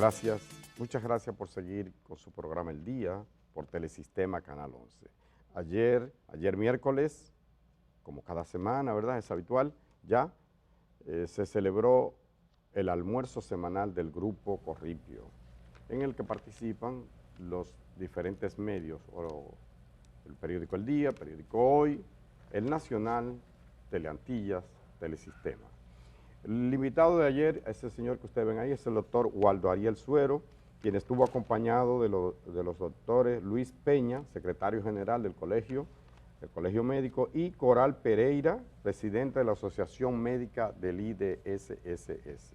Gracias, muchas gracias por seguir con su programa El Día por Telesistema Canal 11. Ayer miércoles, como cada semana, ¿verdad? Es habitual, ya se celebró el almuerzo semanal del Grupo Corripio, en el que participan los diferentes medios, el periódico El Día, periódico Hoy, El Nacional, Teleantillas, Telesistema. El invitado de ayer, ese señor que ustedes ven ahí, es el doctor Waldo Ariel Suero, quien estuvo acompañado de los doctores Luis Peña, secretario general del colegio médico, y Coral Pereira, presidente de la Asociación Médica del IDSSS.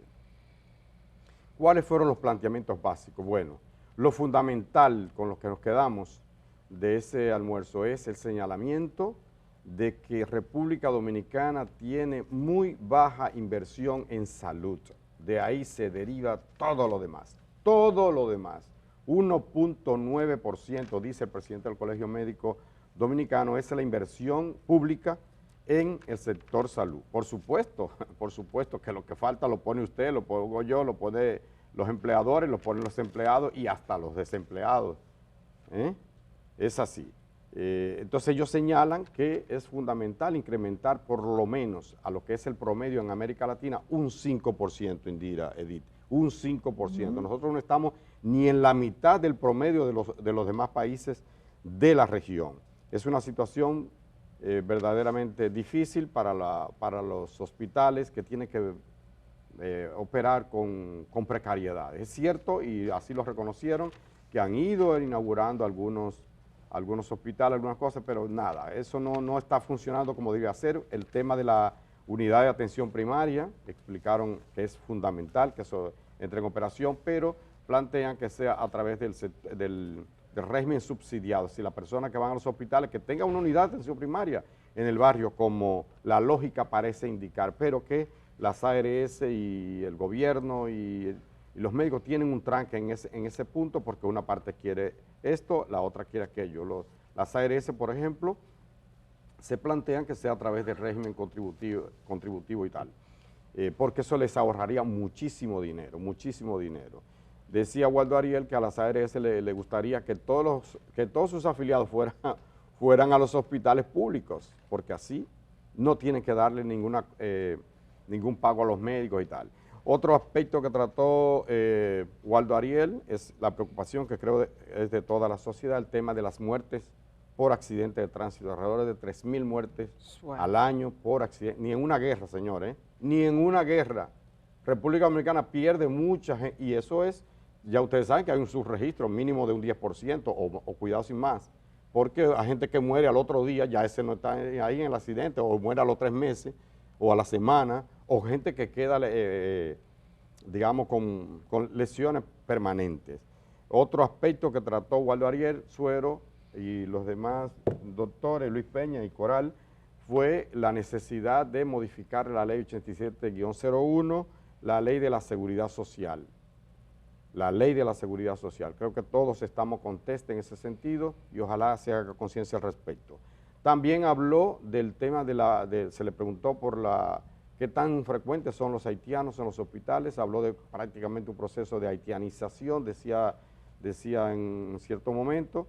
¿Cuáles fueron los planteamientos básicos? Bueno, lo fundamental con lo que nos quedamos de ese almuerzo es el señalamiento de que República Dominicana tiene muy baja inversión en salud. De ahí se deriva todo lo demás. Todo lo demás. 1.9%, dice el presidente del Colegio Médico Dominicano, es la inversión pública en el sector salud. Por supuesto que lo que falta lo pone usted, lo pongo yo, lo ponen los empleadores, lo ponen los empleados y hasta los desempleados. Es así. Entonces ellos señalan que es fundamental incrementar por lo menos a lo que es el promedio en América Latina un 5%, Indira, Edith, un 5%. Nosotros no estamos ni en la mitad del promedio de los demás países de la región. Es una situación verdaderamente difícil para los hospitales que tienen que operar con precariedad. Es cierto, y así lo reconocieron, que han ido inaugurando algunos hospitales, algunas cosas, pero nada, eso no está funcionando como debe ser. El tema de la unidad de atención primaria, explicaron que es fundamental que eso entre en operación, pero plantean que sea a través del régimen subsidiado, si la persona que van a los hospitales, que tenga una unidad de atención primaria en el barrio, como la lógica parece indicar, pero que las ARS y el gobierno y los médicos tienen un tranque en ese punto, porque una parte quiere esto, la otra quiere aquello. Las ARS, por ejemplo, se plantean que sea a través del régimen contributivo y tal, porque eso les ahorraría muchísimo dinero, muchísimo dinero. Decía Waldo Ariel que a las ARS le gustaría que todos sus afiliados fueran a los hospitales públicos, porque así no tienen que darle ningún pago a los médicos y tal. Otro aspecto que trató Waldo Ariel es la preocupación que creo es de toda la sociedad, el tema de las muertes por accidente de tránsito, alrededor de 3.000 muertes al año por accidente, ni en una guerra, señores, ni en una guerra. República Dominicana pierde mucha gente, y eso es, ya ustedes saben que hay un subregistro mínimo de un 10%, o cuidado sin más, porque hay gente que muere al otro día, ya ese no está ahí en el accidente, o muere a los 3 meses, o a la semana, o gente que queda, digamos, con lesiones permanentes. Otro aspecto que trató Waldo Ariel Suero y los demás doctores, Luis Peña y Coral, fue la necesidad de modificar la ley 87-01, la ley de la seguridad social. La ley de la seguridad social. Creo que todos estamos contestos en ese sentido y ojalá se haga conciencia al respecto. También habló del tema se le preguntó por qué tan frecuentes son los haitianos en los hospitales, habló de prácticamente un proceso de haitianización, decía en cierto momento,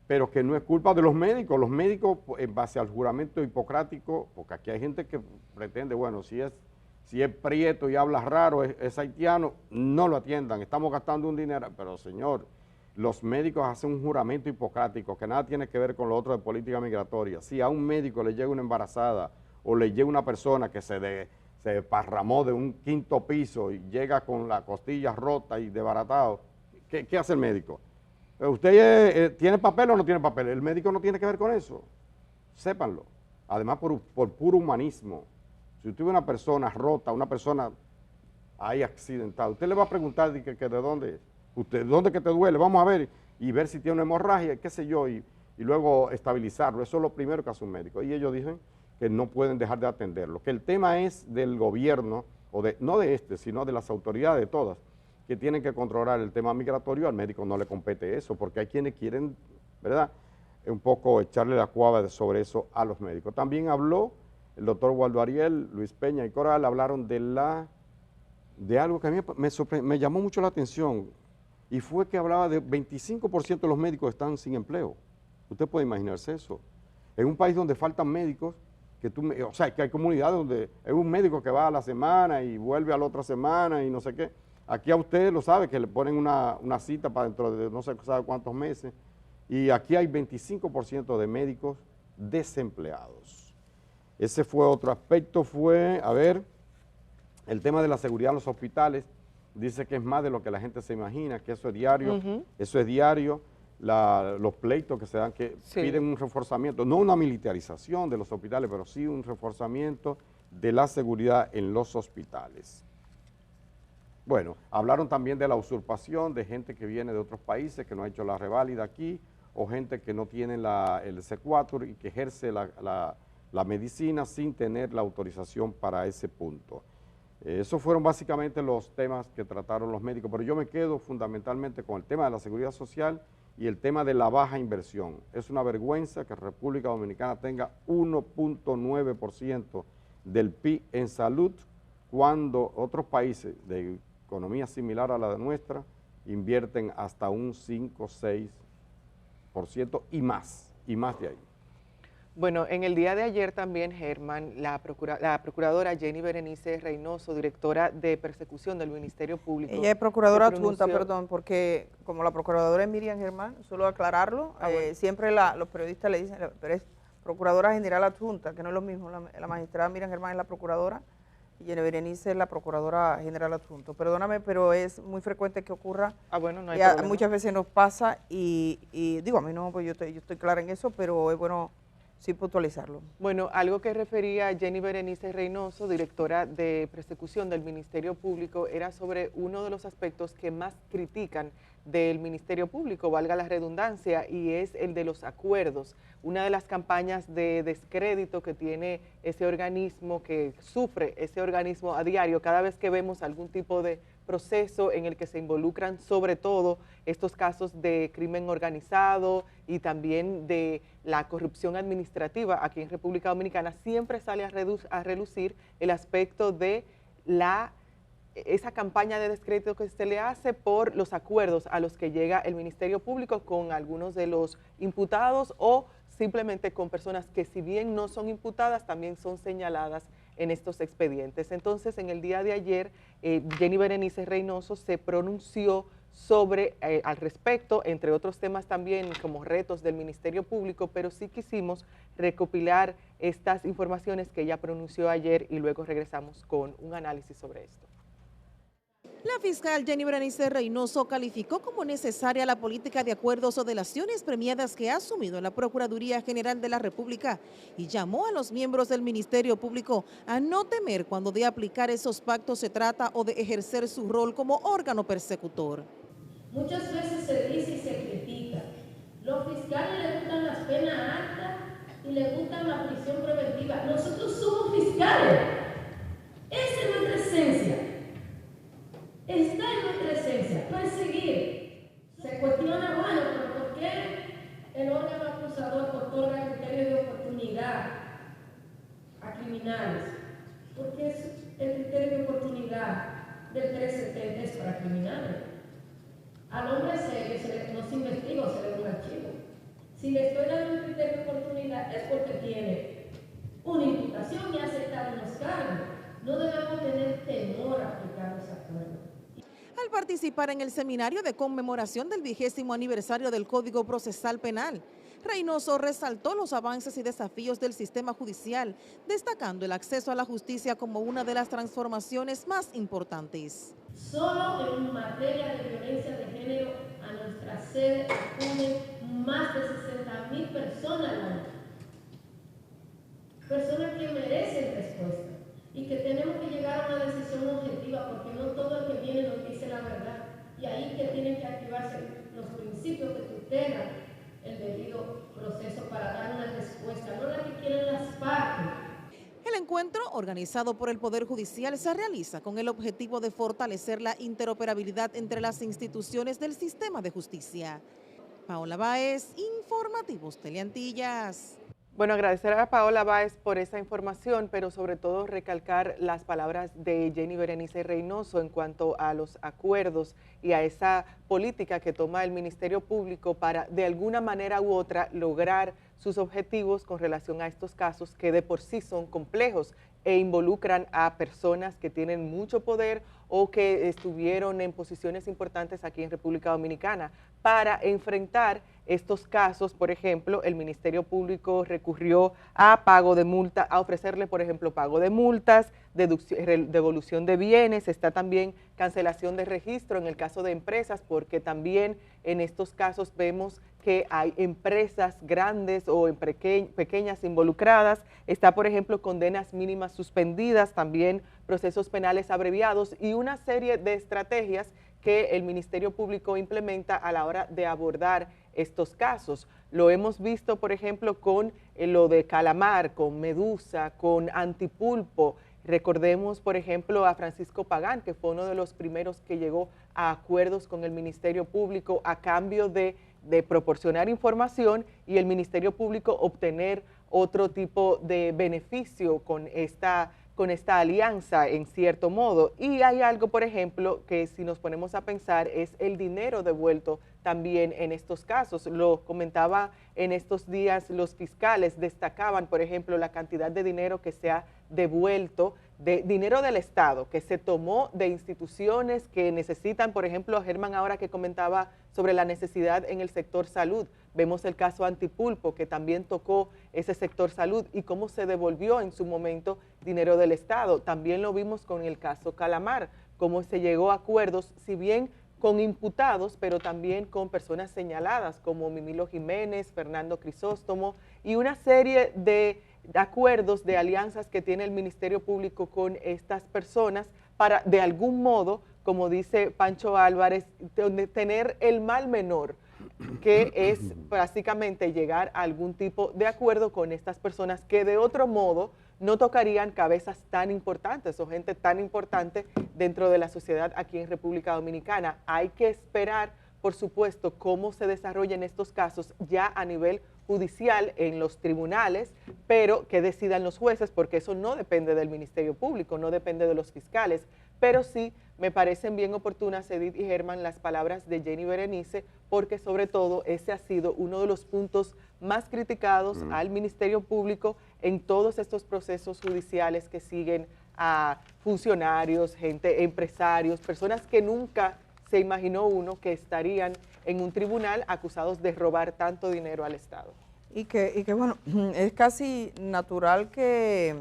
pero que no es culpa de los médicos en base al juramento hipocrático, porque aquí hay gente que pretende, bueno, si es prieto y habla raro, es haitiano, no lo atiendan, estamos gastando un dinero, pero señor, los médicos hacen un juramento hipocrático que nada tiene que ver con lo otro de política migratoria. Si a un médico le llega una embarazada o le llega una persona que se desparramó de un 5º piso y llega con la costilla rota y desbaratado, ¿qué hace el médico? ¿Usted tiene papel o no tiene papel? El médico no tiene que ver con eso, sépanlo. Además, por puro humanismo, si usted ve una persona rota, una persona ahí accidentada, usted le va a preguntar que de dónde es. ¿Dónde que te duele? Vamos a ver y ver si tiene una hemorragia, qué sé yo, y luego estabilizarlo. Eso es lo primero que hace un médico. Y ellos dicen que no pueden dejar de atenderlo. Que el tema es del gobierno, no de sino de las autoridades, de todas, que tienen que controlar el tema migratorio. Al médico no le compete eso, porque hay quienes quieren, ¿verdad?, un poco echarle la cuava sobre eso a los médicos. También habló el doctor Waldo Ariel, Luis Peña y Coral, hablaron de de algo que a mí me llamó mucho la atención, y fue que hablaba de 25% de los médicos están sin empleo. Usted puede imaginarse eso. En un país donde faltan médicos, o sea, que hay comunidades donde es un médico que va a la semana y vuelve a la otra semana y no sé qué. Aquí a usted lo sabe, que le ponen una cita para dentro de no sé sabe cuántos meses, y aquí hay 25% de médicos desempleados. Ese fue otro aspecto, el tema de la seguridad en los hospitales. Dice que es más de lo que la gente se imagina, que eso es diario, eso es diario. Los pleitos que se dan, que piden un reforzamiento, no una militarización de los hospitales, pero sí un reforzamiento de la seguridad en los hospitales. Bueno, hablaron también de la usurpación de gente que viene de otros países, que no ha hecho la reválida aquí, o gente que no tiene el C4 y que ejerce la medicina sin tener la autorización para ese punto. Esos fueron básicamente los temas que trataron los médicos, pero yo me quedo fundamentalmente con el tema de la seguridad social y el tema de la baja inversión. Es una vergüenza que República Dominicana tenga 1.9% del PIB en salud, cuando otros países de economía similar a la de nuestra invierten hasta un 5-6% y más de ahí. Bueno, en el día de ayer también, Germán, la procuradora Jenny Berenice Reynoso, directora de persecución del Ministerio Público. Ella es procuradora adjunta, perdón, porque como la procuradora es Miriam Germán, solo aclararlo, bueno. Siempre los periodistas le dicen, pero es procuradora general adjunta, que no es lo mismo, la magistrada Miriam Germán es la procuradora y Jenny Berenice es la procuradora general adjunta. Perdóname, pero es muy frecuente que ocurra. Bueno, no hay problema. Muchas veces nos pasa y digo, a mí no, pues yo estoy clara en eso, pero es bueno sí puntualizarlo. Bueno, algo que refería Jenny Berenice Reynoso, directora de persecución del Ministerio Público, era sobre uno de los aspectos que más critican del Ministerio Público, valga la redundancia, y es el de los acuerdos. Una de las campañas de descrédito que tiene ese organismo, que sufre ese organismo a diario, cada vez que vemos algún tipo de proceso en el que se involucran sobre todo estos casos de crimen organizado y también de la corrupción administrativa aquí en República Dominicana, siempre sale a relucir el aspecto de esa campaña de descrédito que se le hace por los acuerdos a los que llega el Ministerio Público con algunos de los imputados o simplemente con personas que, si bien no son imputadas, también son señaladas en estos expedientes. Entonces, en el día de ayer, Jenny Berenice Reynoso se pronunció sobre, al respecto, entre otros temas también como retos del Ministerio Público, pero sí quisimos recopilar estas informaciones que ella pronunció ayer y luego regresamos con un análisis sobre esto. La fiscal Jenny Berenice Reynoso calificó como necesaria la política de acuerdos o delaciones premiadas que ha asumido la Procuraduría General de la República y llamó a los miembros del Ministerio Público a no temer cuando de aplicar esos pactos se trata o de ejercer su rol como órgano persecutor. Muchas veces se dice y se critica. Los fiscales les gustan las penas altas y les gustan la prisión preventiva. Nosotros somos fiscales. Esa es nuestra esencia. Está en nuestra esencia, perseguir. Se cuestiona, bueno, pero ¿por qué el órgano acusador otorga criterios de oportunidad a criminales? Porque el criterio de oportunidad del 370 es para criminales. Al hombre serio no se investiga o se le da un archivo. Si le estoy dando un criterio de oportunidad es porque tiene una imputación y ha aceptado unos cargos. No debemos tener temor a aplicar los acuerdos. Al participar en el seminario de conmemoración del 20º aniversario del Código Procesal Penal, Reynoso resaltó los avances y desafíos del sistema judicial, destacando el acceso a la justicia como una de las transformaciones más importantes. Solo en materia de violencia de género a nuestra sede acuden más de 60.000 personas al año. Personas que merecen respuesta y que tenemos que llegar a una decisión objetiva, porque no todo el que viene nos dice la verdad, y ahí que tienen que activarse los principios que tutelan el debido proceso para dar una respuesta, no la que quieren las partes. El encuentro, organizado por el Poder Judicial, se realiza con el objetivo de fortalecer la interoperabilidad entre las instituciones del sistema de justicia. Paola Báez, Informativos Teleantillas. Bueno, agradecer a Paola Báez por esa información, pero sobre todo recalcar las palabras de Jenny Berenice Reynoso en cuanto a los acuerdos y a esa política que toma el Ministerio Público para de alguna manera u otra lograr sus objetivos con relación a estos casos que de por sí son complejos e involucran a personas que tienen mucho poder o que estuvieron en posiciones importantes aquí en República Dominicana. Para enfrentar estos casos, por ejemplo, el Ministerio Público recurrió a pago de multa, a ofrecerle, por ejemplo, pago de multas, devolución de bienes, está también cancelación de registro en el caso de empresas, porque también en estos casos vemos que hay empresas grandes o pequeñas involucradas, está, por ejemplo, condenas mínimas suspendidas, también procesos penales abreviados y una serie de estrategias que el Ministerio Público implementa a la hora de abordar estos casos. Lo hemos visto, por ejemplo, con lo de Calamar, con Medusa, con Antipulpo. Recordemos, por ejemplo, a Francisco Pagán, que fue uno de los primeros que llegó a acuerdos con el Ministerio Público a cambio de proporcionar información y el Ministerio Público obtener otro tipo de beneficio con esta alianza en cierto modo. Y hay algo, por ejemplo, que si nos ponemos a pensar es el dinero devuelto también en estos casos. Lo comentaba en estos días, los fiscales destacaban, por ejemplo, la cantidad de dinero que se ha devuelto, de dinero del Estado, que se tomó de instituciones que necesitan, por ejemplo, Germán ahora que comentaba sobre la necesidad en el sector salud. Vemos el caso Antipulpo, que también tocó ese sector salud y cómo se devolvió en su momento dinero del Estado. También lo vimos con el caso Calamar, cómo se llegó a acuerdos, si bien con imputados, pero también con personas señaladas como Mimilo Jiménez, Fernando Crisóstomo y una serie de acuerdos, de alianzas que tiene el Ministerio Público con estas personas para de algún modo, como dice Pancho Álvarez, tener el mal menor, que es básicamente llegar a algún tipo de acuerdo con estas personas que de otro modo no tocarían cabezas tan importantes o gente tan importante dentro de la sociedad aquí en República Dominicana. Hay que esperar, por supuesto, cómo se desarrollan estos casos ya a nivel judicial en los tribunales, pero que decidan los jueces, porque eso no depende del Ministerio Público, no depende de los fiscales, pero sí me parecen bien oportunas, Edith y Germán, las palabras de Jenny Berenice, porque sobre todo ese ha sido uno de los puntos más criticados al Ministerio Público en todos estos procesos judiciales que siguen a funcionarios, gente, empresarios, personas que nunca se imaginó uno que estarían en un tribunal acusados de robar tanto dinero al Estado. Y que bueno, es casi natural que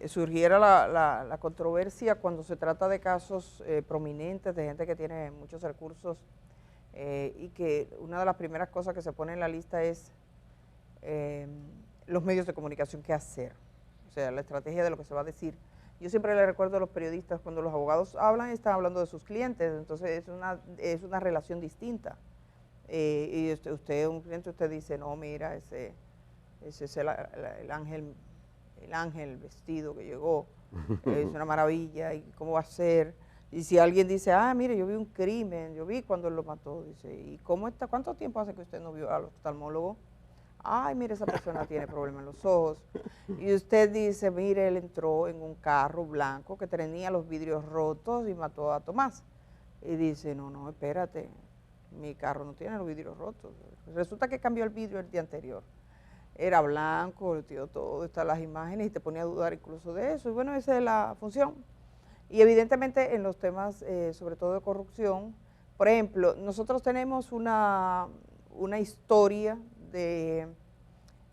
surgiera la controversia cuando se trata de casos prominentes, de gente que tiene muchos recursos y que una de las primeras cosas que se pone en la lista es los medios de comunicación, qué hacer, o sea, la estrategia de lo que se va a decir. Yo siempre le recuerdo a los periodistas, cuando los abogados hablan, están hablando de sus clientes, entonces es una relación distinta. Y usted, un cliente, usted dice, no, mira, ese es el ángel vestido que llegó, es una maravilla, y cómo va a ser. Y si alguien dice, mire, yo vi un crimen, yo vi cuando él lo mató, dice, ¿y cuánto tiempo hace que usted no vio al oftalmólogo? Ay, mire, esa persona tiene problemas en los ojos. Y usted dice, mire, él entró en un carro blanco que tenía los vidrios rotos y mató a Tomás. Y dice, no, espérate, mi carro no tiene los vidrios rotos. Resulta que cambió el vidrio el día anterior. Era blanco, tiró todo, están las imágenes y te ponía a dudar incluso de eso. Y bueno, esa es la función. Y evidentemente en los temas, sobre todo de corrupción, por ejemplo, nosotros tenemos una historia de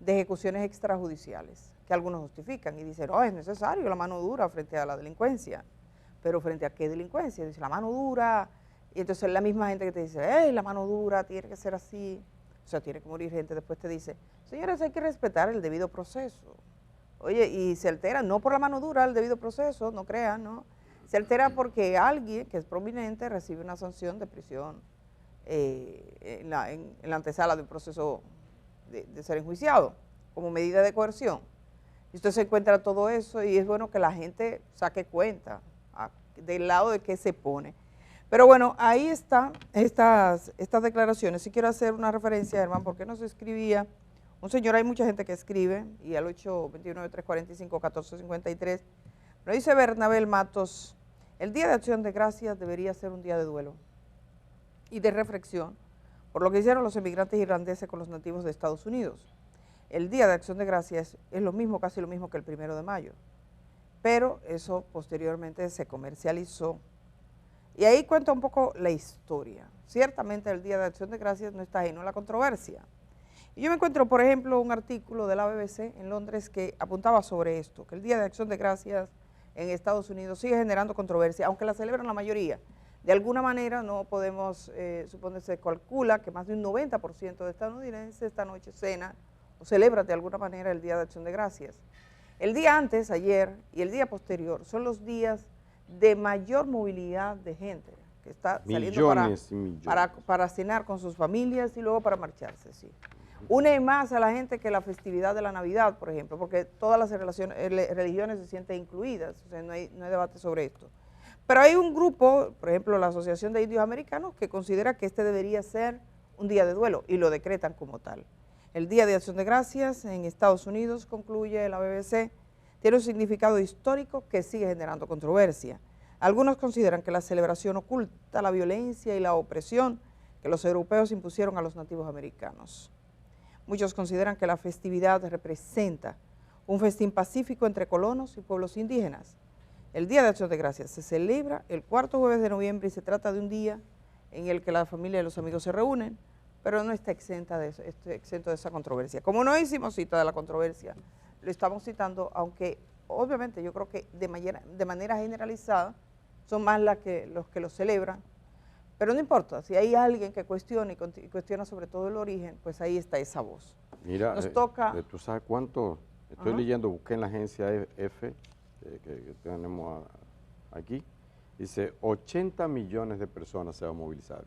ejecuciones extrajudiciales que algunos justifican y dicen, es necesario la mano dura frente a la delincuencia. Pero ¿frente a qué delincuencia? Dice, la mano dura. Y entonces la misma gente que te dice, la mano dura tiene que ser así. O sea, tiene que morir gente. Después te dice, señores, hay que respetar el debido proceso. Oye, y se altera, no por la mano dura el debido proceso, no crean, ¿no? Se altera porque alguien que es prominente recibe una sanción de prisión en la antesala del proceso de ser enjuiciado, como medida de coerción. Y usted se encuentra todo eso y es bueno que la gente saque cuenta del lado de qué se pone. Pero bueno, ahí están estas declaraciones. Sí quiero hacer una referencia, Germán, porque nos escribía Un señor, hay mucha gente que escribe, y al 829-345-1453, pero dice Bernabel Matos, el Día de Acción de Gracias debería ser un día de duelo y de reflexión por lo que hicieron los emigrantes irlandeses con los nativos de Estados Unidos. El Día de Acción de Gracias es lo mismo, casi lo mismo que el 1 de mayo, pero eso posteriormente se comercializó. Y ahí cuenta un poco la historia. Ciertamente el Día de Acción de Gracias no está ajeno a la controversia. Y yo me encuentro, por ejemplo, un artículo de la BBC en Londres que apuntaba sobre esto, que el Día de Acción de Gracias en Estados Unidos sigue generando controversia, aunque la celebran la mayoría. De alguna manera no podemos suponer, se calcula que más de un 90% de estadounidenses esta noche cena o celebra de alguna manera el Día de Acción de Gracias. El día antes, ayer, y el día posterior son los días de mayor movilidad de gente que está saliendo para cenar con sus familias y luego para marcharse, sí. Une más a la gente que la festividad de la Navidad, por ejemplo, porque todas las religiones se sienten incluidas, o sea, no hay debate sobre esto. Pero hay un grupo, por ejemplo, la Asociación de Indios Americanos, que considera que este debería ser un día de duelo y lo decretan como tal. El Día de Acción de Gracias en Estados Unidos, concluye la BBC, tiene un significado histórico que sigue generando controversia. Algunos consideran que la celebración oculta la violencia y la opresión que los europeos impusieron a los nativos americanos. Muchos consideran que la festividad representa un festín pacífico entre colonos y pueblos indígenas. El Día de Acción de Gracias se celebra el 4º jueves de noviembre y se trata de un día en el que la familia y los amigos se reúnen, pero no está exento de esa controversia. Como no hicimos cita de la controversia, lo estamos citando, aunque obviamente yo creo que de manera generalizada son más los que lo celebran, pero no importa, si hay alguien que cuestiona y cuestiona sobre todo el origen, pues ahí está esa voz. Mira, nos toca... ¿tú sabes cuánto? Estoy leyendo, busqué en la agencia F, que tenemos aquí, dice 80 millones de personas se van a movilizar.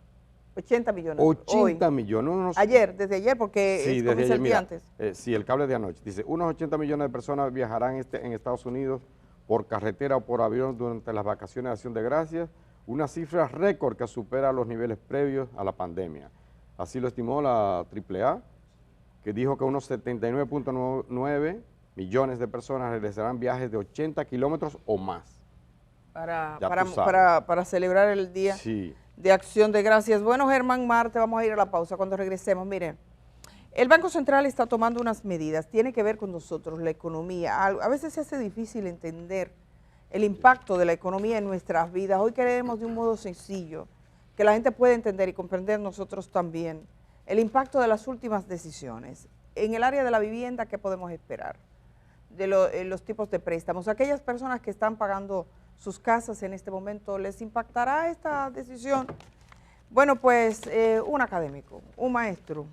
80 millones. 80 hoy. millones. Desde ayer, porque sí, comienza el día antes. Sí, el cable de anoche. Dice, unos 80 millones de personas viajarán en Estados Unidos por carretera o por avión durante las vacaciones de Acción de Gracias, una cifra récord que supera los niveles previos a la pandemia. Así lo estimó la AAA, que dijo que unos 79.9 millones de personas realizarán viajes de 80 kilómetros o más. Para celebrar el Día de Acción de Gracias. Bueno, Germán Marte, vamos a ir a la pausa cuando regresemos. Miren, el Banco Central está tomando unas medidas, tiene que ver con nosotros, la economía. A veces se hace difícil entender el impacto de la economía en nuestras vidas. Hoy queremos de un modo sencillo, que la gente pueda entender y comprender nosotros también, el impacto de las últimas decisiones. En el área de la vivienda, ¿qué podemos esperar? De los tipos de préstamos. Aquellas personas que están pagando sus casas en este momento, ¿les impactará esta decisión? Bueno, pues un académico, un maestro,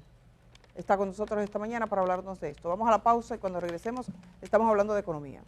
está con nosotros esta mañana para hablarnos de esto. Vamos a la pausa y cuando regresemos estamos hablando de economía.